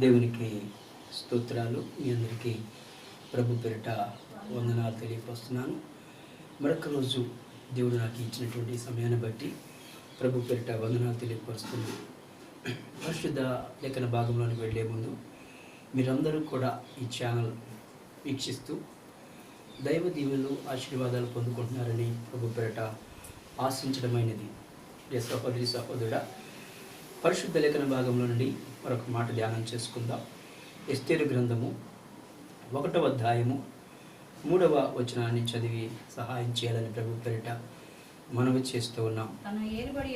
దేవునికి స్తోత్రాలు. మీ అందరికీ ప్రభు పేరిట వందనాలు తెలియపరుస్తున్నాను. మరొక రోజు దేవుడు నాకు ఇచ్చినటువంటి సమయాన్ని బట్టి ప్రభు పేరిట వందనాలు తెలియపరుస్తున్నాను. పరిశుద్ధ లేఖన భాగంలోకి వెళ్ళే ముందు మీరందరూ కూడా ఈ ఛానల్ వీక్షిస్తూ దైవ దీవెనలు ఆశీర్వాదాలు పొందుకుంటున్నారని ప్రభు పేరిట ఆశించడమైనది. సహోదరి సహోదరుడా, పరిశుద్ధ లేఖన భాగంలో నుండి మరొక మాట ధ్యానం చేసుకుందాం. ఎస్తేరు గ్రంథము 1వ అధ్యాయము 3వ వచనాన్ని చదివి సహాయం చేయాలని ప్రభు పేరిట మనవి చేస్తూ ఉన్నాం. తన ఏలుబడి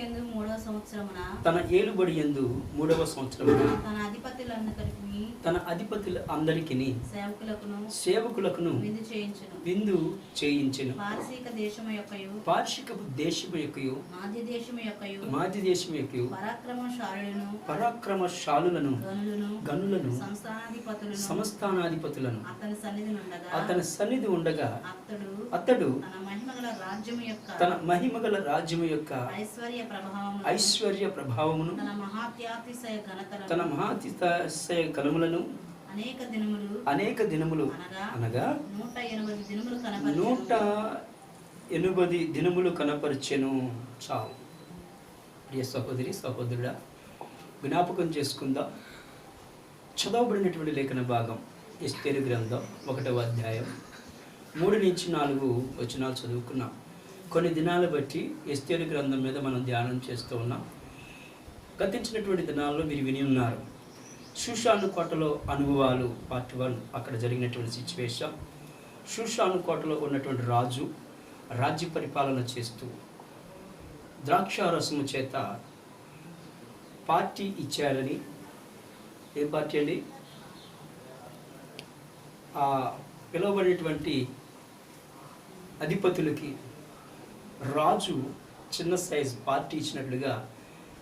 యందు 3వ సంవత్సరమున తన అధిపతులందరికీ సేవకులకును విందు చేయించెను. పార్షికపు దేశము యొక్కయు మాది దేశము యొక్కయు పరాక్రమశాలులను గనులను సంస్థానాధిపతులను అతని సన్నిధి ఉండగా అతడు తన మహిమగల రాజ్యము యొక్క ఐశ్వర్య ప్రభావమును తన మహాతిశయ కలములను అనేక దినములు అనగా 180 దినములు కనపరిచెను. చాలు. ప్రియ సహోదరి సహోదరుడా, జ్ఞాపకం చేసుకుందాం. చదవబడినటువంటి లేఖన భాగం ఎస్తేరు గ్రంథం 1వ అధ్యాయం 3 నుంచి 4 వచనాలు చదువుకున్నాం. కొన్ని దినాలు బట్టి ఎస్తేరు గ్రంథం మీద మనం ధ్యానం చేస్తూ ఉన్నాం. గతించినటువంటి దినాల్లో మీరు విని ఉన్నారు. షూషాను కోటలో అనుభవాలు పార్ట్ 1, అక్కడ జరిగినటువంటి సిచ్యువేషన్. షూషాను కోటలో ఉన్నటువంటి రాజు రాజ్య పరిపాలన చేస్తూ ద్రాక్షారసము చేత పార్టీ ఇచ్చారని. ఏ పార్టీ అండి? ఆ పిలువబడినటువంటి అధిపతులకి రాజు చిన్న సైజ్ పార్టీ ఇచ్చినట్లుగా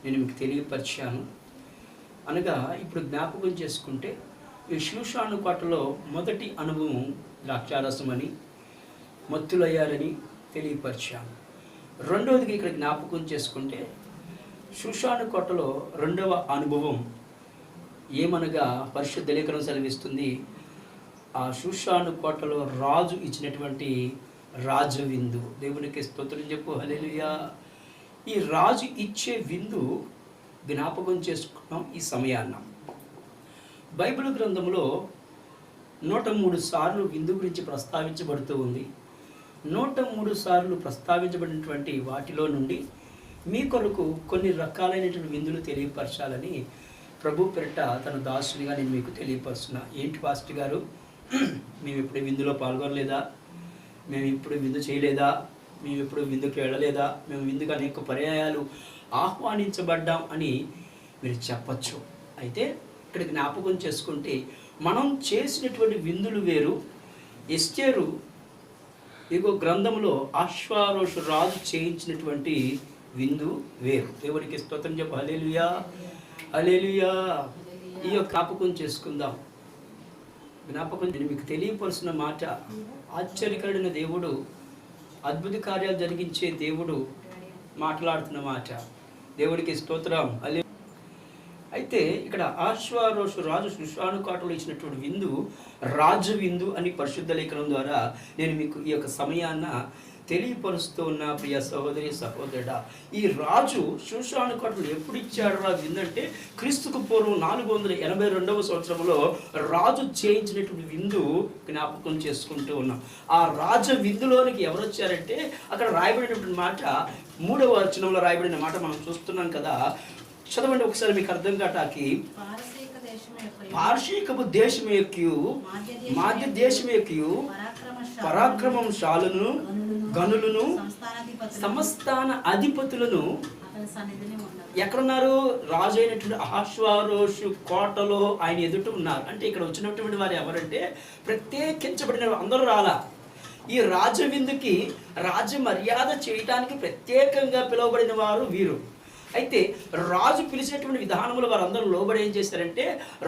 నేను మీకు తెలియపరిచాను. అనగా ఇప్పుడు జ్ఞాపకం చేసుకుంటే ఈ షూషాను కోటలో మొదటి అనుభవం ద్రాక్షారసం అని, మత్తులయ్యారని తెలియపరిచాను. రెండవదిగా ఇక్కడ జ్ఞాపకం చేసుకుంటే షూషాను కోటలో 2వ అనుభవం ఏమనగా పరిశుద్ధ లేఖనం సెలవిస్తుంది, ఆ షూషాను కోటలో రాజు ఇచ్చినటువంటి రాజవిందు. దేవునికి స్తోత్రం చెప్పు, హల్లెలూయా. ఈ రాజు ఇచ్చే విందు జ్ఞాపకం చేసుకున్నాం. ఈ సమయాన్న బైబిల్ గ్రంథంలో 103 సార్లు విందు గురించి ప్రస్తావించబడుతూ ఉంది. 103 సార్లు ప్రస్తావించబడినటువంటి వాటిలో నుండి మీ కొరకు కొన్ని రకాలైనటువంటి విందులు తెలియపరచాలని ప్రభు పేరిట తన దాసునిగా నేను మీకు తెలియపరుస్తున్నా. ఏంటి పాస్టర్ గారు, మేము ఇప్పుడు విందులో పాల్గొనలేదా? మేము ఇప్పుడు విందు చేయలేదా? మేము ఇప్పుడు విందుకు వెళ్ళలేదా? మేము విందుకు అనేక పర్యాయాలు ఆహ్వానించబడ్డాం అని మీరు చెప్పచ్చు. అయితే ఇక్కడ జ్ఞాపకం చేసుకుంటే మనం చేసినటువంటి విందులు వేరు. ఎస్తేరు ఇగో గ్రంథంలో అశ్వారోషు రాజు చేయించినటువంటి విందు వేరు. దేవునికి స్తోత్రం చెప్పు, హల్లెలూయా హల్లెలూయా. ఈ యొక్క జ్ఞాపకం చేసుకుందాం. జ్ఞాపకం నేను మీకు తెలియపరుస్తున్న మాట, ఆశ్చర్యకరుడైన దేవుడు, అద్భుత కార్యాలు జరిగించే దేవుడు మాట్లాడుతున్న మాట. దేవుడికి స్తోత్రం. అయితే ఇక్కడ అశ్వారోషు రాజు షూషాను కోటలో ఇచ్చినటువంటి విందు రాజు విందు అని పరిశుద్ధ లేఖనం ద్వారా నేను మీకు ఈ యొక్క సమయాన్న తెలియపరుస్తూ ఉన్న ప్రియ సహోదరి సహోదరుడా. ఈ రాజు షూషాను కోటలో ఎప్పుడు ఇచ్చాడు రా విందు అంటే క్రీస్తుకు పూర్వం 482వ సంవత్సరంలో రాజు చేయించినటువంటి విందు జ్ఞాపకం చేసుకుంటూ ఉన్నాం. ఆ రాజ విందులోనికి ఎవరు వచ్చారంటే అక్కడ రాయబడినటువంటి మాట 3వ వచనంలో రాయబడిన మాట మనం చూస్తున్నాం కదా. చదవండి ఒకసారి, మీకు అర్థం కాటాకి. పార్షికపు దేశం యొక్కయు మాధ్య దేశం యొక్కయు పరాక్రమశాలును గనులను సంస్థాన అధిపతులను ఎక్కడున్నారు? రాజు అయినటువంటి అహశ్వారోషు కోటలో ఆయన ఎదుట ఉన్నారు. అంటే ఇక్కడ వచ్చినటువంటి వారు ఎవరంటే ప్రత్యేకించబడిన అందరూ రాలా. ఈ రాజవిందుకి రాజ మర్యాద చేయటానికి ప్రత్యేకంగా పిలువబడిన వారు వీరు. అయితే రాజు పిలిచినటువంటి విధానంలో వారందరూ లోబడి ఏం చేశారంటే,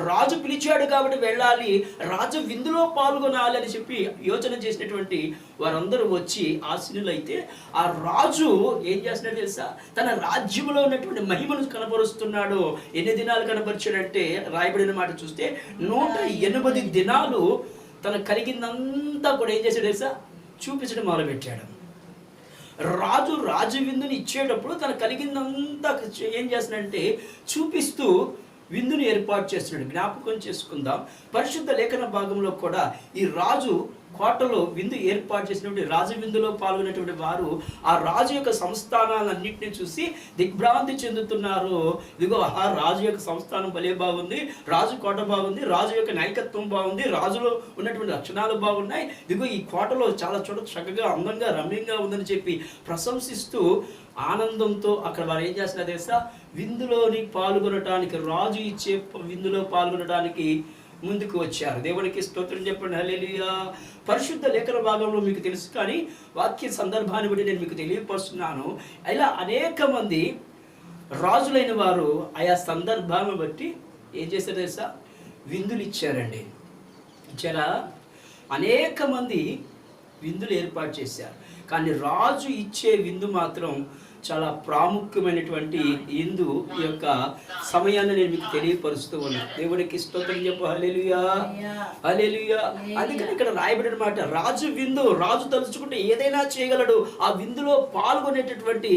రాజు పిలిచాడు కాబట్టి వెళ్ళాలి, రాజు విందులో పాల్గొనాలి అని చెప్పి యోచన చేసినటువంటి వారందరూ వచ్చి ఆసీనులైతే, ఆ రాజు ఏం చేస్తున్నాడు తెలుసా, తన రాజ్యంలో ఉన్నటువంటి మహిమను కనపరుస్తున్నాడు. ఎన్ని దినాలు కనపరిచాడంటే, రాయబడిన మాట చూస్తే 180 దినాలు తన కలిగిందంతా కూడా ఏం చేశాడు తెలుసా, చూపించడం మొదలుపెట్టాడు. రాజు విందుని ఇచ్చేటప్పుడు తన కలిగిందంతా ఏం చేస్తున్నాడంటే చూపిస్తూ విందుని ఏర్పాటు చేస్తున్నాడు. జ్ఞాపకం చేసుకుందాం, పరిశుద్ధ లేఖన భాగంలో కూడా ఈ రాజు కోటలో విందు ఏర్పాటు చేసినటువంటి రాజు విందులో పాల్గొనేటువంటి వారు ఆ రాజు యొక్క సంస్థానాలన్నింటినీ చూసి దిగ్భ్రాంతి చెందుతున్నారు. ఇదిగో ఆ రాజు యొక్క సంస్థానం భలే బాగుంది, రాజు కోట బాగుంది, రాజు యొక్క నాయకత్వం బాగుంది, రాజులో ఉన్నటువంటి లక్షణాలు బాగున్నాయి, ఇదిగో ఈ కోటలో చాలా చక్కగా అందంగా రమ్యంగా ఉందని చెప్పి ప్రశంసిస్తూ ఆనందంతో అక్కడ వారు ఏం చేస్తున్నారు తెలుసా, విందులోని పాల్గొనడానికి, రాజు ఇచ్చే విందులో పాల్గొనడానికి ముందుకు వచ్చారు. దేవునికి స్తోత్రం చెప్పండి. హల్లెలూయా. పరిశుద్ధ లేఖన భాగంలో మీకు తెలుసు, కానీ వాక్య సందర్భాన్ని బట్టి నేను మీకు తెలియపరుస్తున్నాను. ఇలా అనేక మంది రాజులైన వారు ఆయా సందర్భాలను బట్టి ఏం చేశారు తెలుసా, విందులు ఇచ్చారండి. ఇచ్చారా? అనేక మంది విందులు ఏర్పాటు చేశారు, కానీ రాజు ఇచ్చే విందు మాత్రం చాలా ప్రాముఖ్యమైనటువంటి విందు. ఈ యొక్క సమయాన్ని నేను మీకు తెలియపరుస్తూ ఉన్నాను. దేవుడికి స్తోత్రం చెప్పు. హల్లెలూయా, హల్లెలూయా. అందుకని ఇక్కడ రాయబడిన మాట, రాజు విందు, రాజు తలుచుకుంటే ఏదైనా చేయగలడు. ఆ విందులో పాల్గొనేటటువంటి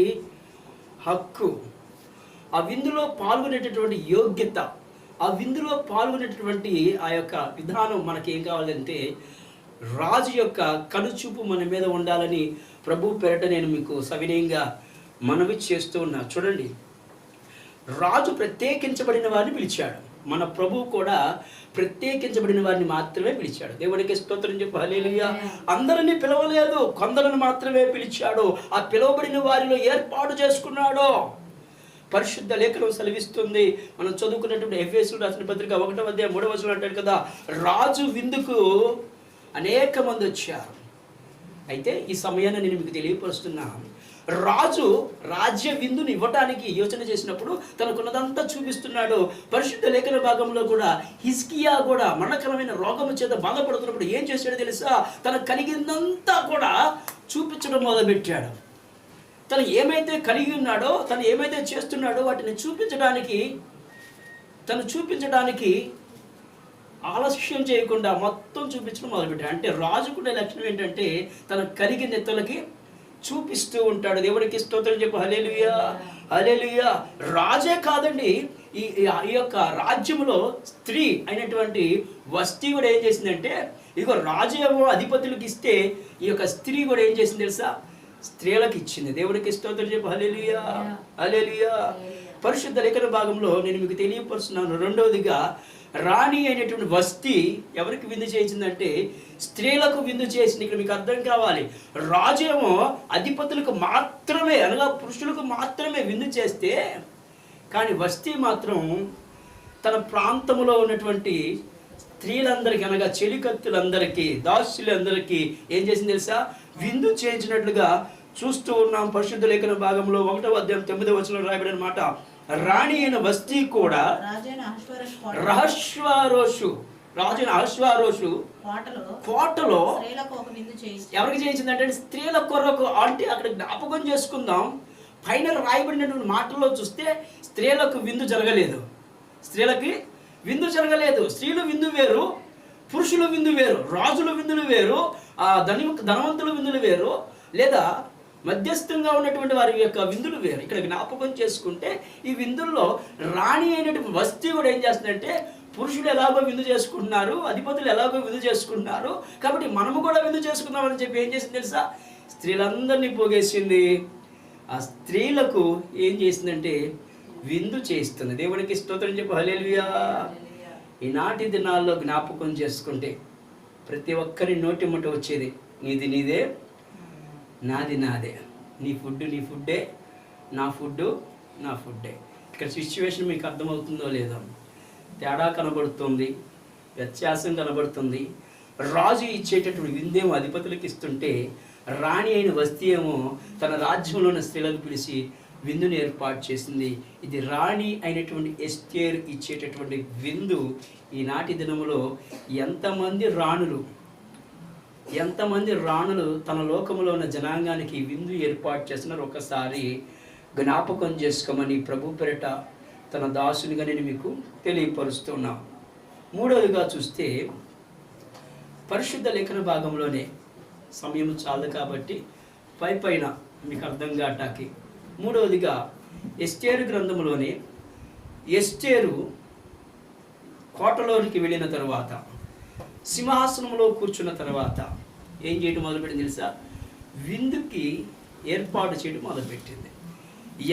హక్కు, ఆ విందులో పాల్గొనేటటువంటి యోగ్యత, ఆ విందులో పాల్గొనేటటువంటి ఆ యొక్క విధానం మనకి ఏం కావాలంటే, రాజు యొక్క కనుచూపు మన మీద ఉండాలని ప్రభు పేరట నేను మీకు సవినయంగా మనవి చేస్తూ ఉన్నా. చూడండి, రాజు ప్రత్యేకించబడిన వారిని పిలిచాడు. మన ప్రభు కూడా ప్రత్యేకించబడిన వారిని మాత్రమే పిలిచాడు. దేవుడికి స్తోత్రం చెప్పు. హల్లెలూయా. అందరినీ పిలవలేదు, కొందరిని మాత్రమే పిలిచాడు. ఆ పిలువబడిన వారిలో ఏర్పాటు చేసుకున్నాడు. పరిశుద్ధ లేఖనం సెలవిస్తుంది, మనం చదువుకున్నటువంటి ఎఫెసీయులకు రాసిన పత్రిక 1వ అధ్యాయం 3వ వచనం అంటాడు కదా, రాజు విందుకు అనేక మంది వచ్చారు. అయితే ఈ సమయాన్ని నేను మీకు తెలియపరుస్తున్నాను, రాజు రాజ్య విందుని ఇవ్వటానికి యోచన చేసినప్పుడు తనకున్నదంతా చూపిస్తున్నాడు. పరిశుద్ధ లేఖన భాగంలో కూడా హిజ్కియా కూడా మరణకరమైన రోగము చేత బాధపడుతున్నప్పుడు ఏం చేశాడో తెలుసా, తన కలిగిందంతా కూడా చూపించడం మొదలుపెట్టాడు. తను ఏమైతే కలిగి ఉన్నాడో, తను ఏమైతే చేస్తున్నాడో వాటిని చూపించడానికి ఆలస్యం చేయకుండా మొత్తం చూపించడం మొదలుపెట్టాడు. అంటే రాజుకునే లక్షణం ఏంటంటే, తన కలిగిన ఎత్తులకి చూపిస్తూ ఉంటాడు. దేవుడికి స్తోత్రం చెప్పు. హల్లెలూయా, హల్లెలూయా. రాజే కాదండి, ఈ యొక్క రాజ్యంలో స్త్రీ అయినటువంటి వస్తీ కూడా ఏం చేసిందంటే, ఇదిగో రాజు ఏమో అధిపతులకు ఇస్తే, ఈ యొక్క స్త్రీ కూడా ఏం చేసింది తెలుసా, స్త్రీలకు ఇచ్చింది. దేవుడికి స్తోత్రం చెప్పు. హల్లెలూయా, హల్లెలూయా. పరిశుద్ధ లేఖన భాగంలో నేను మీకు తెలియపరుస్తున్నాను. రెండవదిగా, రాణి అయినటువంటి వస్తీ ఎవరికి విందు చేసిందంటే, స్త్రీలకు విందు చేసింది. ఇక్కడ మీకు అర్థం కావాలి, రాజు ఏమో అధిపతులకు మాత్రమే, అనగా పురుషులకు మాత్రమే విందు చేస్తే, కానీ వస్తీ మాత్రం తన ప్రాంతంలో ఉన్నటువంటి స్త్రీలందరికీ, అనగా చెలికత్తులందరికీ, దాసులందరికీ ఏం చేసింది తెలుసా, విందు చేయించినట్లుగా చూస్తూ ఉన్నాం. పరిశుద్ధ లేఖన భాగంలో 1వ అధ్యాయం 9వ వచనంలో రాయబడిన మాట, రాణి అయిన వస్తీ కూడా రాజైన అహష్వేరోషు కోటలో ఎవరికి చేయించిందంటే, స్త్రీల కొరకు. అంటే అక్కడ జ్ఞాపకం చేసుకుందాం, పైన రాయబడినటువంటి మాటల్లో చూస్తే స్త్రీలకు విందు జరగలేదు, స్త్రీలకి విందు జరగలేదు. స్త్రీలు విందు వేరు, పురుషుల విందు వేరు, రాజుల విందులు వేరు, ధనవంతుల విందులు వేరు, లేదా మధ్యస్థంగా ఉన్నటువంటి వారి యొక్క విందులు వేరు. ఇక్కడ జ్ఞాపకం చేసుకుంటే ఈ విందుల్లో రాణి అయినటువంటి వస్తీ కూడా ఏం చేస్తుందంటే, పురుషులు ఎలాగో విందు చేసుకుంటున్నారు, అధిపతులు ఎలాగో విందు చేసుకుంటున్నారు, కాబట్టి మనము కూడా విందు చేసుకుందామని చెప్పి ఏం చేసింది తెలుసా, స్త్రీలందరినీ పోగేసింది. ఆ స్త్రీలకు ఏం చేసిందంటే విందు చేస్తుంది. దేవుడికి స్తోత్రం చెప్పు. హల్లెలూయా. ఈనాటి దినాల్లో జ్ఞాపకం చేసుకుంటే ప్రతి ఒక్కరి నోటి ముట్ట వచ్చేది, నీది నీదే, నాది నాదే, నీ ఫుడ్డే, నా ఫుడ్డే. ఇక్కడ సిచ్యువేషన్ మీకు అర్థమవుతుందో లేదో, తేడా కనబడుతుంది, వ్యత్యాసం కనబడుతుంది. రాజు ఇచ్చేటటువంటి విందేమో అధిపతులకు ఇస్తుంటే, రాణి అయిన వస్తీ ఏమో తన రాజ్యంలో ఉన్న స్త్రీలకు పిలిచి విందుని ఏర్పాటు చేసింది. ఇది రాణి అయినటువంటి ఎస్తేరు ఇచ్చేటటువంటి విందు. ఈనాటి దినములో ఎంతమంది రాణులు తన లోకములో ఉన్న జనాంగానికి విందు ఏర్పాటు చేస్తున్నారు ఒకసారి జ్ఞాపకం చేసుకోమని ప్రభు పేరిట తన దాసునిగా నేను మీకు తెలియపరుస్తున్నా. మూడవదిగా చూస్తే పరిశుద్ధ లేఖన భాగంలోనే సమయం చాలదు కాబట్టి పైన మీకు అర్థం కాటాకి మూడవదిగా ఎస్తేరు గ్రంథంలోనే ఎస్తేరు కోటలోనికి వెళ్ళిన తర్వాత సింహాసనంలో కూర్చున్న తర్వాత ఏం చేయడం మొదలుపెట్టింది తెలుసా? విందుకి ఏర్పాటు చేయడం మొదలుపెట్టింది.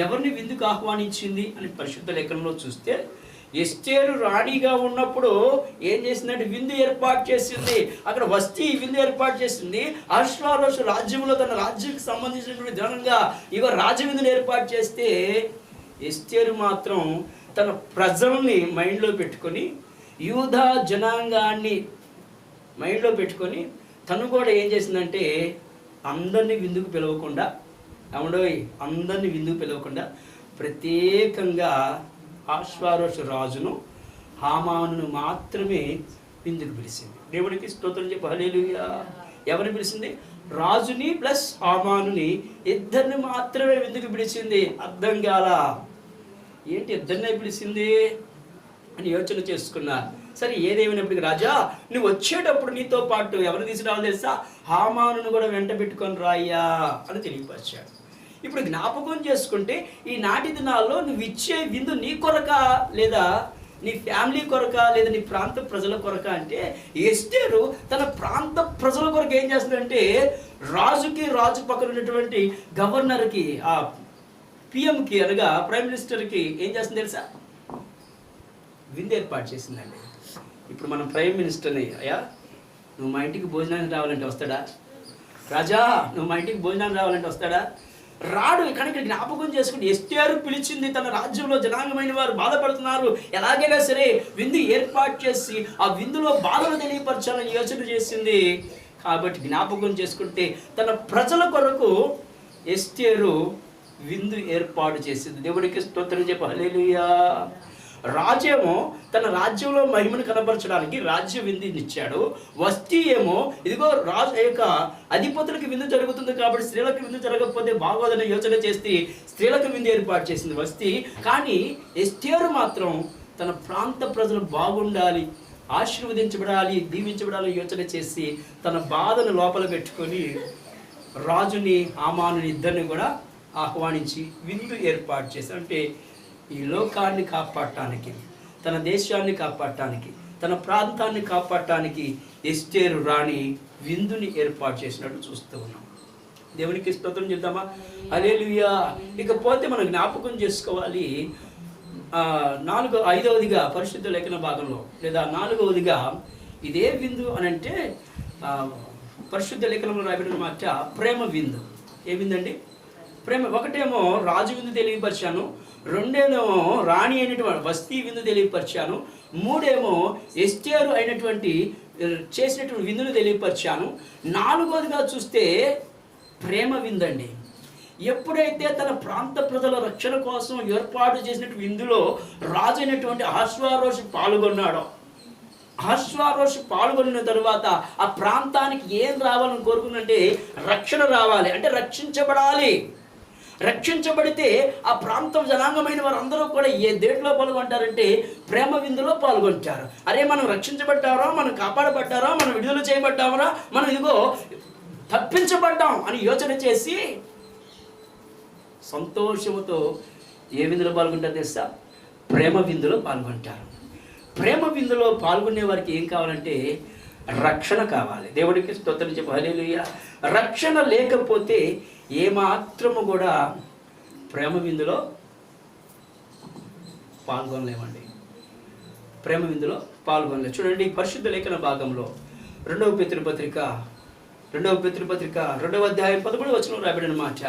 ఎవరిని విందుకు ఆహ్వానించింది అని పరిశుద్ధ లేఖనంలో చూస్తే ఎస్తేరు రాణిగా ఉన్నప్పుడు ఏం చేసిందంటే విందు ఏర్పాటు చేసింది. అక్కడ వస్తీ విందు ఏర్పాటు చేసింది. అహష్వేరోషు రాజ్యంలో తన రాజ్యానికి సంబంధించినటువంటి ధనంగా ఇగో రాజవిందుని ఏర్పాటు చేస్తే ఎస్తేరు మాత్రం తన ప్రజల్ని మైండ్లో పెట్టుకొని యూదా జనాంగాన్ని మైండ్లో పెట్టుకొని తను కూడా ఏం చేసిందంటే అందరినీ విందుకు పిలవకుండా అందరినీ విందుకు పిలవకుండా ప్రత్యేకంగా అహష్వేరోషు రాజును హామానును మాత్రమే విందుకు పిలిచింది. దేవుడికి స్తోత్రం చెప్పి హల్లెలూయా. ఎవరిని పిలిచింది? రాజుని ప్లస్ హామానుని ఇద్దరిని మాత్రమే విందుకు పిలిచింది. అర్థం కాల ఏంటి ఇద్దరినే పిలిచింది అని యోచన చేసుకున్నా. సరే ఏదేమైనప్పటికీ రాజా నువ్వు వచ్చేటప్పుడు నీతో పాటు ఎవరిని తీసుకురావాలి తెలుసా? హామానును కూడా వెంట పెట్టుకొని రాయ్యా అని తెలియపరిచాడు. ఇప్పుడు జ్ఞాపకం చేసుకుంటే ఈనాటి దినాల్లో నువ్వు ఇచ్చే విందు నీ కొరక లేదా నీ ఫ్యామిలీ కొరక లేదా నీ ప్రాంత ప్రజల కొరక అంటే ఎస్తేరు తన ప్రాంత ప్రజల కొరకు ఏం చేస్తుందంటే రాజు పక్కన ఉన్నటువంటి గవర్నర్కి ఆ పిఎంకి అనగా ప్రైమ్ మినిస్టర్కి ఏం చేస్తుంది తెలుసా? విందు ఏర్పాటు చేసిందండి. ఇప్పుడు మనం ప్రైమ్ మినిస్టర్ని అయ్యా నువ్వు మా ఇంటికి భోజనానికి రావాలంటే వస్తాడా? రాజా నువ్వు మా ఇంటికి భోజనానికి రావాలంటే వస్తాడా? రాడు. ఇక్కడ జ్ఞాపకం చేసుకుంటే ఎస్తేరు పిలిచింది. తన రాజ్యంలో జనాంగమైన వారు బాధపడుతున్నారు, ఎలాగైనా సరే విందు ఏర్పాటు చేసి ఆ విందులో బాధను తెలియపరచాలని యోచన చేసింది. కాబట్టి జ్ఞాపకం చేసుకుంటే తన ప్రజల కొరకు ఎస్తేరు విందు ఏర్పాటు చేసింది. దేవుడికి స్తోత్రం చెప్పి హల్లెలూయా. రాజేమో తన రాజ్యంలో మహిమను కనపరచడానికి రాజ్య విందునిచ్చాడు. వస్తీ ఏమో ఇదిగో రాజు యొక్క అధిపతులకు విందు జరుగుతుంది కాబట్టి స్త్రీలకు విందు జరగకపోతే బాగోదని యోచన చేసి స్త్రీలకు విందు ఏర్పాటు చేసింది వస్తీ. కానీ ఎస్తేరు మాత్రం తన ప్రాంత ప్రజలు బాగుండాలి, ఆశీర్వదించబడాలి, దీవించబడాలి యోచన చేసి తన బాధను లోపల పెట్టుకొని రాజుని హామానుని ఇద్దరిని కూడా ఆహ్వానించి విందు ఏర్పాటు చేసి, అంటే ఈ లోకాన్ని కాపాడటానికి, తన దేశాన్ని కాపాడటానికి, తన ప్రాంతాన్ని కాపాడటానికి ఎస్తేరు రాణి విందుని ఏర్పాటు చేసినట్టు చూస్తూ ఉన్నాం. దేవునికి స్తోత్రం చెప్తామా? హల్లెలూయా. ఇకపోతే మనం జ్ఞాపకం చేసుకోవాలి, ఐదవదిగా పరిశుద్ధ లేఖన భాగంలో లేదా నాలుగవదిగా ఇదే విందు అని అంటే పరిశుద్ధ లేఖనంలో రాయబడిన మాట ప్రేమ విందు. ఏ విందండి? ప్రేమ. ఒకటేమో రాజు విందు తెలియపరిచాను, రెండేమో రాణి అయినటువంటి వస్తీ విందు తెలియపరిచాను, మూడేమో ఎస్తేరు అయినటువంటి చేసినటువంటి విందును తెలియపరిచాను, నాలుగోదిగా చూస్తే ప్రేమ విందండి. ఎప్పుడైతే తన ప్రాంత ప్రజల రక్షణ కోసం ఏర్పాటు చేసినటువంటి విందులో రాజు అయినటువంటి అహష్వేరోషు పాల్గొన్నాడో, అహష్వేరోషు పాల్గొన్న తరువాత ఆ ప్రాంతానికి ఏం రావాలని కోరుకుందంటే రక్షణ రావాలి, అంటే రక్షించబడాలి. రక్షించబడితే ఆ ప్రాంతం జనాంగమైన వారు అందరూ కూడా ఏ దేంట్లో పాల్గొంటారంటే ప్రేమ విందులో పాల్గొంటారు. అరే మనం రక్షించబడ్డారా, మనం కాపాడబడ్డారా, మనం విడుదల చేయబడ్డామరా, మనం ఇదిగో తప్పించబడ్డాం అని యోచన చేసి సంతోషముతో ఏ విందులో పాల్గొంటారు తెలుసా? ప్రేమ విందులో పాల్గొంటారు. ప్రేమ విందులో పాల్గొనే వారికి ఏం కావాలంటే రక్షణ కావాలి. దేవుడికి స్తోత్రం చెప్పు హల్లెలూయా. రక్షణ లేకపోతే ఏమాత్రము కూడా ప్రేమ విందులో పాల్గొనలేమండి. ప్రేమ విందులో పాల్గొనలేదు. చూడండి పరిశుద్ధ లేఖన భాగంలో రెండవ పేతురుపత్రిక 2వ అధ్యాయం 13వ వచనం రాయబడిన మాట.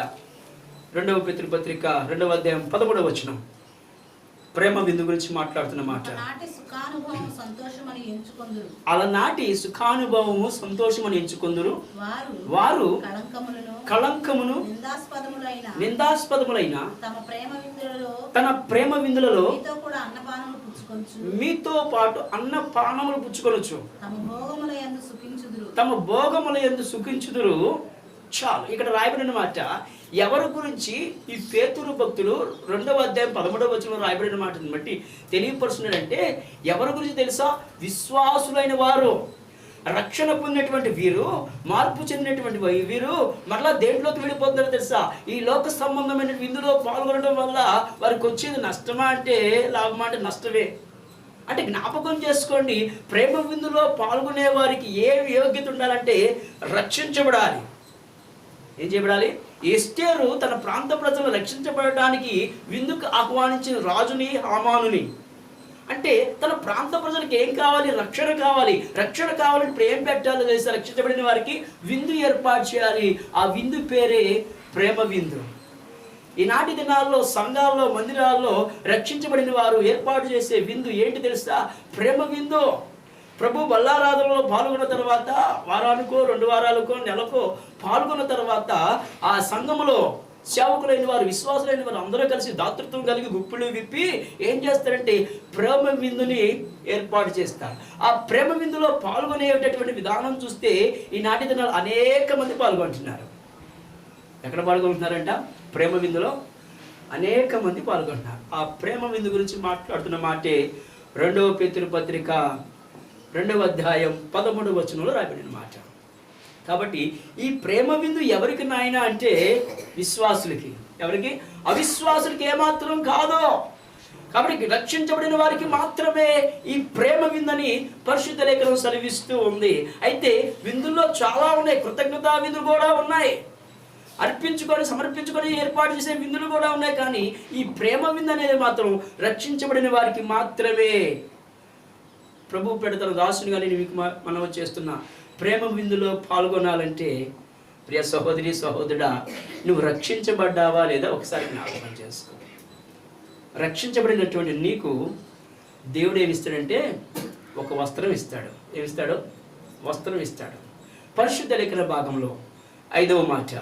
2వ పేతురుపత్రిక 2వ అధ్యాయం 13వ వచనం. ప్రేమ విందు గురించి మాట్లాడుతున్న మాట. నాటి సుఖానుభవం సంతోషమని ఎంచుకొందురు. అలనాటి సుఖానుభవము సంతోషమని ఎంచుకొందురు. వారు కళంకమును నిందాస్పదములైన తన ప్రేమ విందులలో మీతో పాటు అన్నపానములు పుచ్చుకొనొచ్చు. తమ భోగముల యందు సుఖించుదురు. చాలు. ఇక్కడ రాయబడిన మాట ఎవరి గురించి ఈ పేతురు భక్తులు 2వ అధ్యాయం 13వ వచనంలో రాయబడిన మాటను బట్టి తెలియపరుస్తున్నాడంటే ఎవరి గురించి తెలుసా? విశ్వాసులైన వారు, రక్షణ పొందినటువంటి వీరు, మార్పు చెందినటువంటి వీరు మరలా దేంట్లోకి వెళ్ళిపోతున్నారో తెలుసా? ఈ లోక సంబంధమైన విందులో పాల్గొనడం వల్ల వారికి వచ్చేది నష్టమా అంటే లాభమా అంటే నష్టమే. అంటే జ్ఞాపకం చేసుకోండి, ప్రేమ విందులో పాల్గొనే వారికి ఏ యోగ్యత ఉండాలంటే రక్షించబడాలి. ఏం చేయబడాలి? ఎస్తేరు తన ప్రాంత ప్రజలు రక్షించబడటానికి విందుకు ఆహ్వానించిన రాజుని హామానుని. అంటే తన ప్రాంత ప్రజలకు ఏం కావాలి? రక్షణ కావాలి. రక్షణ కావాలంటే ఇప్పుడు ఏం పెట్టాలో తెలిసి రక్షించబడిన వారికి విందు ఏర్పాటు చేయాలి. ఆ విందు పేరే ప్రేమ విందు. ఈనాటి దినాల్లో సంఘాల్లో, మందిరాల్లో రక్షించబడిన వారు ఏర్పాటు చేసే విందు ఏంటి తెలుసా? ప్రేమ విందు. ప్రభు బల్లారాధనలో పాల్గొన్న తర్వాత వారానికో 2 వారాలకో నెలకో పాల్గొన్న తర్వాత ఆ సంఘములో సేవకులైన వారు, విశ్వాసులైన వారు అందరూ కలిసి దాతృత్వం కలిగి గుప్పులు విప్పి ఏం చేస్తారంటే ప్రేమ విందుని ఏర్పాటు చేస్తారు. ఆ ప్రేమ విందులో పాల్గొనేటటువంటి విధానం చూస్తే ఈనాటి దినాలు అనేక మంది పాల్గొంటున్నారు. ఎక్కడ పాల్గొంటున్నారంట? ప్రేమ విందులో అనేక మంది పాల్గొంటున్నారు. ఆ ప్రేమ విందు గురించి మాట్లాడుతున్న మాటే 2వ పేతురు పత్రిక 2వ అధ్యాయం 13వ వచనంలో రాయబడిన మాట. కాబట్టి ఈ ప్రేమ విందు ఎవరికి నాయన అంటే విశ్వాసులకి. ఎవరికి? అవిశ్వాసులకి ఏమాత్రం కాదు. కాబట్టి రక్షించబడిన వారికి మాత్రమే ఈ ప్రేమ విందని పరిశుద్ధ లేఖనం సెలవిస్తూ ఉంది. అయితే విందుల్లో చాలా ఉన్నాయి. కృతజ్ఞతా విందులు కూడా ఉన్నాయి. అర్పించుకొని సమర్పించుకొని ఏర్పాటు చేసే విందులు కూడా ఉన్నాయి. కానీ ఈ ప్రేమ విందు అనేది మాత్రం రక్షించబడిన వారికి మాత్రమే. ప్రభు పెడతన దాసునిగా నేను మీకు మనవి చేస్తున్నా, ప్రేమ విందులో పాల్గొనాలంటే ప్రియ సహోదరి సహోదరుడా, నువ్వు రక్షించబడ్డావా లేదా ఒకసారి జ్ఞాపకం చేసుకో. రక్షించబడినటువంటి నీకు దేవుడు ఏమిస్తాడంటే ఒక వస్త్రం ఇస్తాడు. ఏమిస్తాడు? వస్త్రం ఇస్తాడు. పరిశుద్ధ లేఖన భాగంలో 5వ మాట.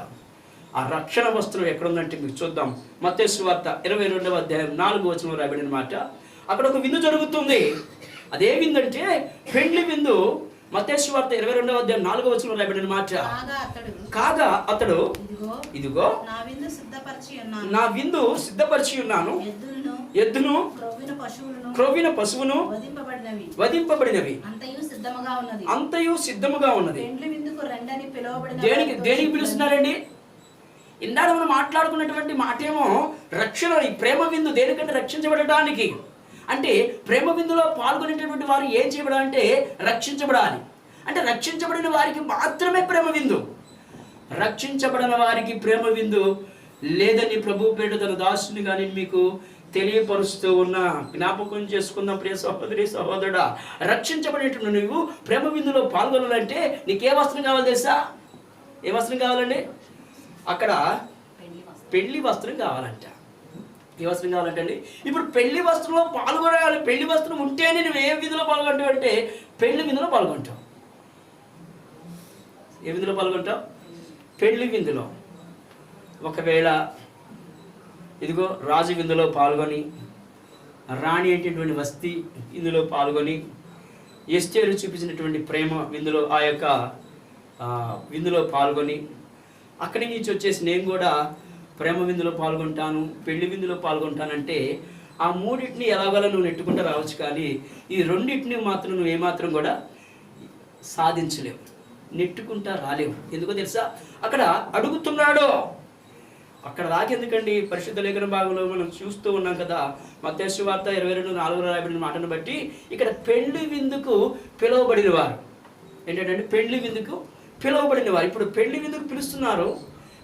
ఆ రక్షణ వస్త్రం ఎక్కడుందంటే మీకు చూద్దాం. మత్తయి సువార్త 22వ అధ్యాయం 4వ వచనంలో రాయబడిన మాట. అక్కడ ఒక విందు జరుగుతుంది. అదే విందంటే పెండ్లి విందు. మత్తయి సువార్త 22వ అధ్యాయం 4వ వచనంలో రాయబడిన మాట. కాగా అతడు ఇదిగో నా విందు సిద్ధపరిచి ఉన్నాను, ఎద్దును క్రొవ్విన పశువును వధింపబడినవి అంతయు సిద్ధముగా ఉన్నది. దేనికి పిలుస్తున్నారండి? ఇందాక మనం మాట్లాడుకున్నటువంటి మాటేమో రక్షణ. ఈ ప్రేమ విందు దేనికంటే రక్షించబడటానికి. అంటే ప్రేమ విందులో పాల్గొనేటటువంటి వారు ఏం చేయబడాలంటే రక్షించబడాలి. అంటే రక్షించబడిన వారికి మాత్రమే ప్రేమ విందు. రక్షించబడిన వారికి ప్రేమ విందు లేదని ప్రభు పేరు తన దాసుని కానీ మీకు తెలియపరుస్తూ ఉన్నా. జ్ఞాపకం చేసుకుందాం ప్రియ సహోదరి సహోదరుడా. రక్షించబడేటువంటి నువ్వు ప్రేమ విందులో పాల్గొనాలంటే నీకు ఏ వస్త్రం కావాలి తెలుసా? ఏ వస్త్రం కావాలండి? అక్కడ పెళ్లి వస్త్రం కావాలంట. ఏ వస్త్రం కావాలంటే అండి, ఇప్పుడు పెళ్లి వస్త్రంలో పాల్గొనాలి. పెళ్లి వస్త్రం ఉంటేనే నువ్వు ఏ విధిలో పాల్గొంటావు అంటే పెళ్లి విందులో పాల్గొంటావు. ఏ విందులో పాల్గొంటావు? పెళ్లి విందులో. ఒకవేళ ఇదిగో రాజు విందులో పాల్గొని, రాణి అనేటటువంటి వస్తీ ఇందులో పాల్గొని, ఎస్తేరు చూపించినటువంటి ప్రేమ విందులో ఆ యొక్క విందులో పాల్గొని, అక్కడి నుంచి వచ్చేసి నేను కూడా ప్రేమ విందులో పాల్గొంటాను, పెళ్లి విందులో పాల్గొంటానంటే ఆ మూడింటిని ఎలాగోలా నువ్వు నెట్టుకుంటూ రావచ్చు. కానీ ఈ రెండింటిని మాత్రం నువ్వు ఏమాత్రం కూడా సాధించలేవు, నెట్టుకుంటా రాలేవు. ఎందుకో తెలుసా? అక్కడ అడుగుతున్నాడు. అక్కడ దాకెందుకండి? పరిశుద్ధ లేఖన భాగంలో మనం చూస్తూ ఉన్నాం కదా, మత్తయి సువార్త 22:4 రాయబడిన మాటను బట్టి ఇక్కడ పెళ్లి విందుకు పిలువబడిన వారు ఏంటంటే పెళ్లి విందుకు పిలువబడిన వారు. ఇప్పుడు పెళ్లి విందుకు పిలుస్తున్నారు.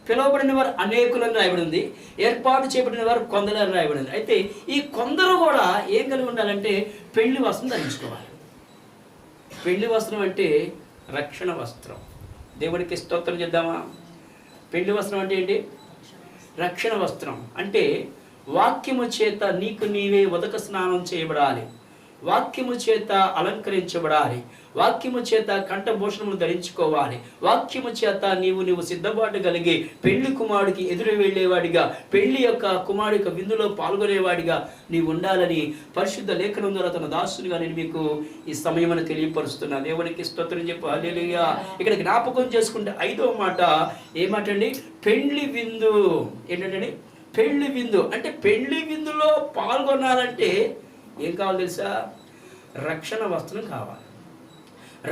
పిలువబడిన వారు అనేకులని రాయబడింది, ఏర్పాటు చేయబడిన వారు కొందరని రాయబడింది. అయితే ఈ కొందరు కూడా ఏం కలిగి ఉండాలంటే పెళ్లి వస్త్రం ధరించుకోవాలి. పెళ్లి వస్త్రం అంటే రక్షణ వస్త్రం. దేవుడికి స్తోత్రం చేద్దామా? పెళ్లి వస్త్రం అంటే ఏంటి? రక్షణ వస్త్రం. అంటే వాక్యము చేత నీకు నీవే ఉదక స్నానం చేయబడాలి, వాక్యము చేత అలంకరించబడాలి, వాక్యము చేత కంఠభూషణములు ధరించుకోవాలి, వాక్యము చేత నీవు సిద్ధపాటు కలిగి పెళ్లి కుమారుడికి ఎదురు వెళ్ళేవాడిగా, పెళ్లి యొక్క కుమారుడి యొక్క విందులో పాల్గొనేవాడిగా నీవు ఉండాలని పరిశుద్ధ లేఖనం ద్వారా తన దాసునిగా నేను మీకు ఈ సమయమును తెలియపరుస్తున్నా. దేవునికి స్తోత్రం చెప్పు హల్లెలూయా. ఇక్కడ జ్ఞాపకం చేసుకుంటే 5వ మాట ఏమాట అండి? పెళ్లి విందు. ఏంటంటే పెళ్లి విందు అంటే పెళ్లి విందులో పాల్గొనాలంటే ఏం కావాలి తెలుసా? రక్షణ వస్త్రం కావాలి.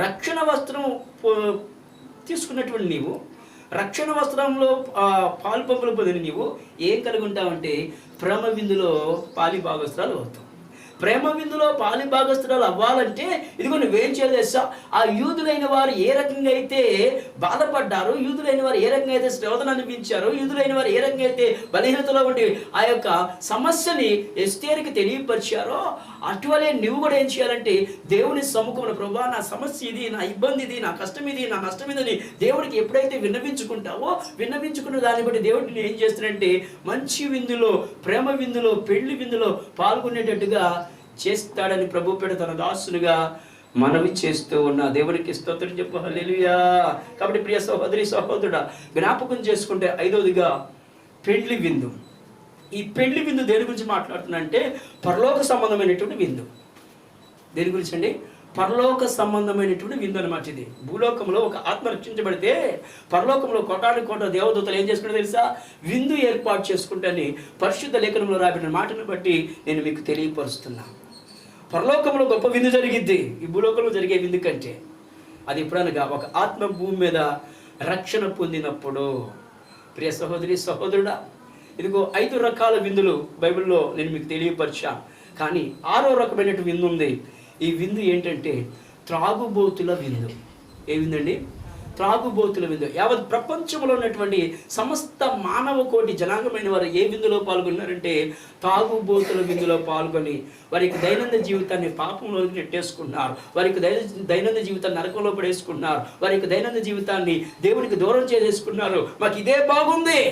రక్షణ వస్త్రం తీసుకున్నటువంటి నీవు, రక్షణ వస్త్రంలో పాలు పంపులు పొందిన నీవు ఏం కలిగి ఉంటావంటే ప్రేమ విందులో పాలి భాగస్త్రాలు అవుతావు. ప్రేమ విందులో పాలి భాగస్త్రాలు అవ్వాలంటే ఇదిగో నువ్వేం చేయాలి తెలుసా? ఆ యూదులైన వారు ఏ రకంగా అయితే బాధపడ్డారు, యూదులైన వారు ఏ రకంగా అయితే శ్రోధన అనిపించారు, యూదులైన వారు ఏ రకంగా అయితే బలహీనతలో ఉండి ఆ యొక్క సమస్యని ఎస్తేరుకి తెలియపరిచారో అటువలే నువ్వు కూడా ఏం చేయాలంటే దేవుని సముఖంలో ప్రభువా నా సమస్య ఇది, నా ఇబ్బంది ఇది, నా కష్టం ఇది, నా నష్టం ఇదని దేవుడికి ఎప్పుడైతే విన్నవించుకుంటావో విన్నవించుకున్న దాన్ని బట్టి దేవుడిని ఏం చేస్తాడంటే మంచి విందులో, ప్రేమ విందులో, పెళ్లి విందులో పాల్గొనేటట్టుగా చేస్తాడని ప్రభు పేడ తన దాసునిగా మనవి చేస్తూ ఉన్న దేవునికి స్తోత్రం చెప్పు హల్లెలూయా. కాబట్టి ప్రియ సహోదరి సహోదరుడా, జ్ఞాపకం చేసుకుంటే 5వదిగా పెళ్లి విందు. ఈ పెళ్లి విందు దేని గురించి మాట్లాడుతున్నా అంటే పరలోక సంబంధమైనటువంటి విందు. దేని గురించి అండి? పరలోక సంబంధమైనటువంటి విందు అనమాట ఇది. భూలోకంలో ఒక ఆత్మ రక్షించబడితే పరలోకంలో కోటాను దేవదూతలు ఏం చేసుకుంటే తెలుసా? విందు ఏర్పాటు చేసుకుంటారని పరిశుద్ధ లేఖనంలో రాబడిన మాటను బట్టి నేను మీకు తెలియపరుస్తున్నా. పరలోకంలో గొప్ప విందు జరిగిద్ది ఈ భూలోకంలో జరిగే విందు కంటే. అది ఎప్పుడనగా ఒక ఆత్మ భూమి మీద రక్షణ పొందినప్పుడు. ప్రియ సహోదరి సహోదరుడా, ఇదిగో 5 రకాల విందులు బైబిల్లో నేను మీకు తెలియపరిచాను. కానీ 6వ రకమైనటువంటి విందు ఉంది. ఈ విందు ఏంటంటే త్రాగుబోతుల విందు. ఏ విందండి? త్రాగుబోతుల విందు. యావత్ ప్రపంచంలో ఉన్నటువంటి సమస్త మానవ కోటి జనాంగమైన వారు ఏ విందులో పాల్గొన్నారంటే తాగుబోతుల విందులో పాల్గొని వారికి దైనందిన జీవితాన్ని పాపంలోకి నెట్టేసుకున్నారు, వారికి దైనందిన జీవితాన్ని నరకంలో పడేసుకున్నారు, వారికి దైనందిన జీవితాన్ని దేవునికి దూరం చేసేసుకున్నారు. మాకు ఇదే బాగుంది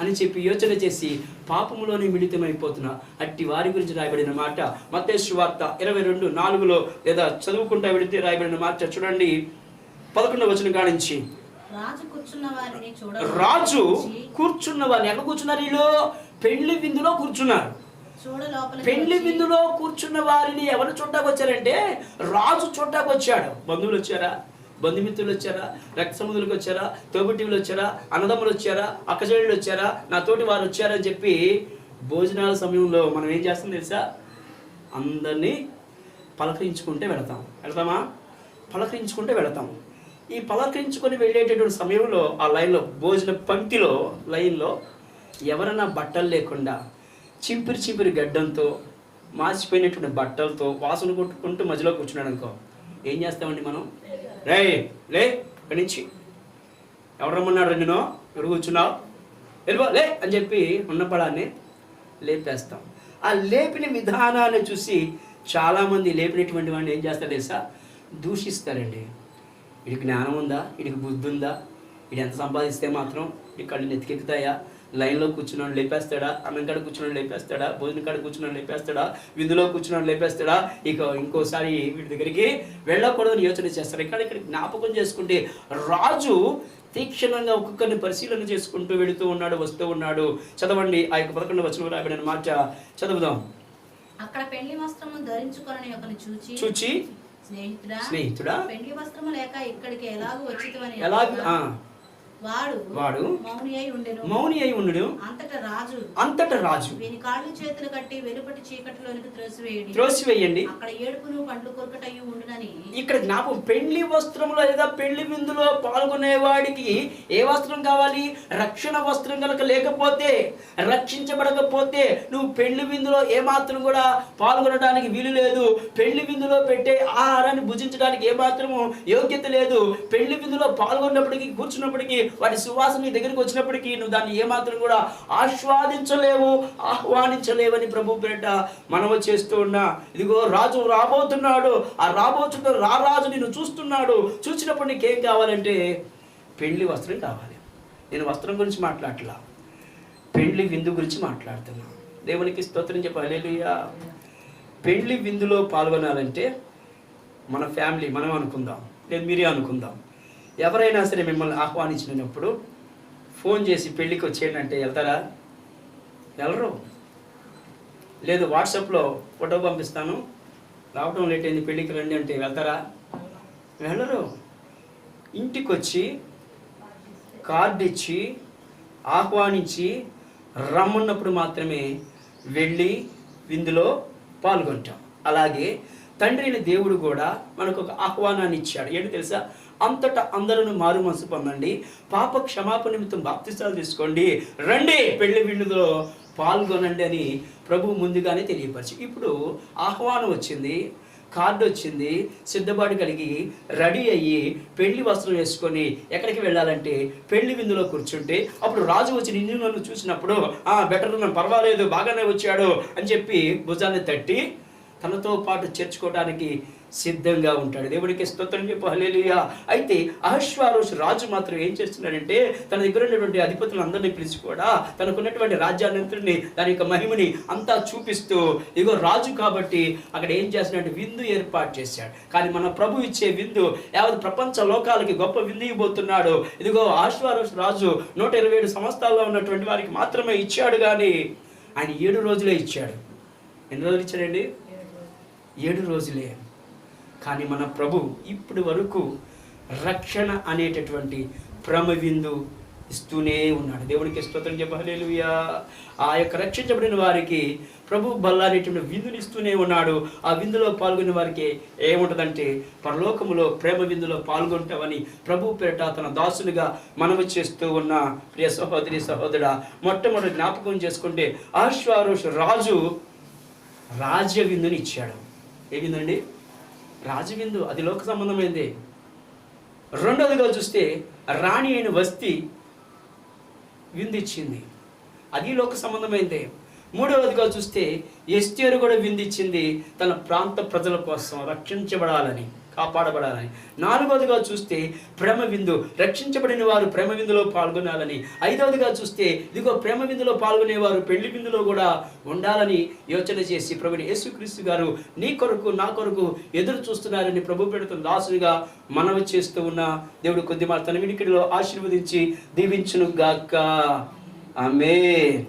అని చెప్పి యోచన చేసి పాపములోనే మిళితమైపోతున్నా అట్టి వారి గురించి రాయబడిన మాట మత్తయి సువార్త 22:4 లేదా చదువుకుంటా వెళితే రాయబడిన మాట చూడండి. 11వ వచనం కానించి రాజు కూర్చున్న వారిని ఎక్కడ కూర్చున్నారు? వీళ్ళు పెళ్లి విందులో కూర్చున్నారు. పెళ్లి విందులో కూర్చున్న వారిని ఎవరు చూడ్డానికి వచ్చారంటే రాజు చూడ్డానికి వచ్చాడు. బంధువులు వచ్చారా? బంధుమిత్రులు వచ్చారా? రక్త సంబంధులకు వచ్చారా? తోబుట్టివులు వచ్చారా? అన్నదమ్ములు వచ్చారా? అక్కచెల్లెళ్ళు వచ్చారా? నా తోటి వారు వచ్చారని చెప్పి భోజనాల సమయంలో మనం ఏం చేస్తాం తెలుసా? అందరినీ పలకరించుకుంటే వెళతామా? పలకరించుకుంటే వెళతాము. ఈ పలకరించుకొని వెళ్ళేటటువంటి సమయంలో ఆ లైన్లో భోజన పంక్తిలో లైన్లో ఎవరైనా బట్టలు లేకుండా చింపిరి గడ్డంతో మాసిపోయినటువంటి బట్టలతో వాసన కొట్టుకుంటూ మధ్యలో కూర్చున్నాడు అనుకో, ఏం చేస్తామండి మనం? లే ఇక్కడి నుంచి ఎవరు రమ్మన్నాడు? నేను ఎవరు కూర్చున్నావు? వెళ్ళిపో లే అని చెప్పి ఉన్న పడాన్ని లేపేస్తాం. ఆ లేపిన విధానాన్ని చూసి చాలామంది లేపినటువంటి వాడిని ఏం చేస్తారు తెలుసా? దూషిస్తారండి. వీడికి జ్ఞానం ఉందా? వీడికి బుద్ధి ఉందా? వీడు ఎంత సంపాదిస్తే మాత్రం ఈ కళ్ళు నెత్తికెక్కుతాయా? లైన్లో కూర్చున్నాడు లేపేస్తాడా? అన్నం కాడ కూర్చున్నాడు లేపేస్తాడా? భోజనం కాడ కూర్చున్నాడు లేపేస్తాడా? విందులో కూర్చున్నాడు లేపేస్తాడా? ఇంకోసారి వీడి దగ్గరికి వెళ్ళకూడదని యోచన చేస్తారు. ఇక్కడ జ్ఞాపకం చేసుకుంటే రాజు తీక్షణంగా ఒక్కొక్కరిని పరిశీలన చేసుకుంటూ వెళుతూ ఉన్నాడు, వస్తూ ఉన్నాడు. చదవండి ఆ యొక్క 11వ వచనం రాబడిన మాట చదువుదాం. అక్కడ పెళ్లి వస్త్రము ధరించుకొనని ఒకని చూచి స్నేహితుడా పెళ్లి వస్త్రము లేక ఇక్కడికి ఎలాగూ వచ్చితవని వాడు మౌని అయి ఉండెను. అంతట రాజు వీని కాళ్ళు చేతులు కట్టి వెలుపటి చీకటిలోనికి త్రోసివేయండి, అక్కడ ఏడుపును పండ్లు కొరకటయ్యి ఉండునని. ఇక్కడ జ్ఞాపకం పెళ్లి వస్త్రంలో లేదా పెళ్లి విందులో పాల్గొనేవాడికి ఏ వస్త్రం కావాలి? రక్షణ వస్త్రం కనుక లేకపోతే, రక్షించబడకపోతే నువ్వు పెళ్లి విందులో ఏమాత్రం కూడా పాల్గొనడానికి వీలు లేదు. పెళ్లి విందులో పెట్టే ఆహారాన్ని భుజించడానికి ఏమాత్రము యోగ్యత లేదు. పెళ్లి విందులో పాల్గొన్నప్పటికీ కూర్చున్నప్పటికీ వాటి సువాసన నీ దగ్గరికి వచ్చినప్పటికీ నువ్వు దాన్ని ఏమాత్రం కూడా ఆస్వాదించలేవు, ఆహ్వానించలేవని ప్రభు పేట మనవ చేస్తూ ఉన్నా. ఇదిగో రాజు రాబోతున్నాడు. ఆ రాబోతున్న రారాజు నిన్ను చూస్తున్నాడు. చూసినప్పుడు నీకేం కావాలంటే పెళ్లి వస్త్రం కావాలి. నేను వస్త్రం గురించి మాట్లాడట్లా, పెండ్లి విందు గురించి మాట్లాడుతున్నాం. దేవునికి స్తోత్రం చెప్పు, హల్లెలూయా. పెండ్లి విందులో పాల్గొనాలంటే మన ఫ్యామిలీ మనం అనుకుందాం, లేదు మీరే అనుకుందాం. ఎవరైనా సరే మిమ్మల్ని ఆహ్వానించినప్పుడు ఫోన్ చేసి పెళ్ళికి వచ్చేయండి అంటే వెళ్తారా? వెళ్ళరు. లేదు వాట్సాప్లో ఫోటో పంపిస్తాను, రావడం లేట్ అయింది, పెళ్ళికి రండి అంటే వెళ్తారా? వెళ్ళరు. ఇంటికి వచ్చి కార్డు ఇచ్చి ఆహ్వానించి రమ్మన్నప్పుడు మాత్రమే వెళ్ళి విందులో పాల్గొంటాం. అలాగే తండ్రి అయిన దేవుడు కూడా మనకు ఒక ఆహ్వానాన్ని ఇచ్చాడు. ఏంటి తెలుసా? అంతటా అందరూ మారు మనసు పొందండి, పాప క్షమాపణ నిమిత్తం బాప్తిస్తాలు తీసుకోండి, రండి పెళ్లి విందులో పాల్గొనండి అని ప్రభు ముందుగానే తెలియపరిచి, ఇప్పుడు ఆహ్వానం వచ్చింది, కార్డు వచ్చింది, సిద్ధపాటు కలిగి రెడీ అయ్యి పెళ్లి వస్త్రం వేసుకొని ఎక్కడికి వెళ్ళాలంటే పెళ్లి విందులో కూర్చుంటే, అప్పుడు రాజు వచ్చి నిన్ను నన్ను చూసినప్పుడు బెటర్, పర్వాలేదు బాగానే వచ్చాడు అని చెప్పి భుజాన్ని తట్టి తనతో పాటు చేర్చుకోవడానికి సిద్ధంగా ఉంటాడు. దేవుడికి స్తోత్రం చెప్పు, హల్లెలూయా. అయితే అహష్వేరోషు రాజు మాత్రం ఏం చేస్తున్నాడంటే తన దగ్గర ఉన్నటువంటి అధిపతులందరినీ పిలిచి కూడా తనకున్నటువంటి రాజ్యాన్నంతటిని దాని యొక్క మహిమని అంతా చూపిస్తూ, ఇదిగో రాజు కాబట్టి అక్కడ ఏం చేస్తున్నాడు, విందు ఏర్పాటు చేశాడు. కానీ మన ప్రభు ఇచ్చే విందు యావత్ ప్రపంచ లోకాలకి గొప్ప విందు ఇవ్వబోతున్నాడు. ఇదిగో అహష్వేరోషు రాజు 127 సంవత్సరాల్లో ఉన్నటువంటి వారికి మాత్రమే ఇచ్చాడు, కానీ ఆయన 7 రోజులే ఇచ్చాడు. ఎన్ని రోజులు ఇచ్చాడండి? 7 రోజులే. కానీ మన ప్రభు ఇప్పటి వరకు రక్షణ అనేటటువంటి ప్రమ విందు ఇస్తూనే ఉన్నాడు. దేవునికి స్తోత్రం చెప్పు, హల్లెలూయా. ఆ యొక్క రక్షించబడిన వారికి ప్రభు బల్ల అనేటువంటి విందుని ఇస్తూనే ఉన్నాడు. ఆ విందులో పాల్గొనే వారికి ఏముంటుందంటే పరలోకములో ప్రేమ విందులో పాల్గొంటామని ప్రభు పేరిట తన దాసునిగా మనవి చేస్తూ ఉన్న ప్రియ సహోదరి సహోదరుడా, మొట్టమొదటి జ్ఞాపకం చేసుకుంటే అహష్వేరోషు రాజు రాజ్య విందుని ఇచ్చాడు. ఏ విందండి? రాజవిందు, అది లోక సంబంధమైంది. రెండవదిగా చూస్తే రాణి అయిన వస్తీ విందు ఇచ్చింది, అది లోక సంబంధమైంది. మూడవదిగా చూస్తే ఎస్తేరు కూడా విందు ఇచ్చింది, తన ప్రాంత ప్రజల కోసం రక్షించబడాలని, కాపాడబడాలని. నాలుగవదిగా చూస్తే ప్రేమ విందు, రక్షించబడిన వారు ప్రేమ విందులో పాల్గొనాలని. ఐదవదిగా చూస్తే ఇదిగో ప్రేమ విందులో పాల్గొనేవారు పెళ్లి విందులో కూడా ఉండాలని యోచన చేసి ప్రభుని యేసుక్రీస్తు గారు నీ కొరకు నా కొరకు ఎదురు చూస్తున్నారని ప్రభు పెడుతున్న దాసునిగా మనవి చేస్తూ ఉన్న దేవుడు కొద్ది మాట తన వినికిడిలో ఆశీర్వదించి దీవించును గాక. ఆమేన్.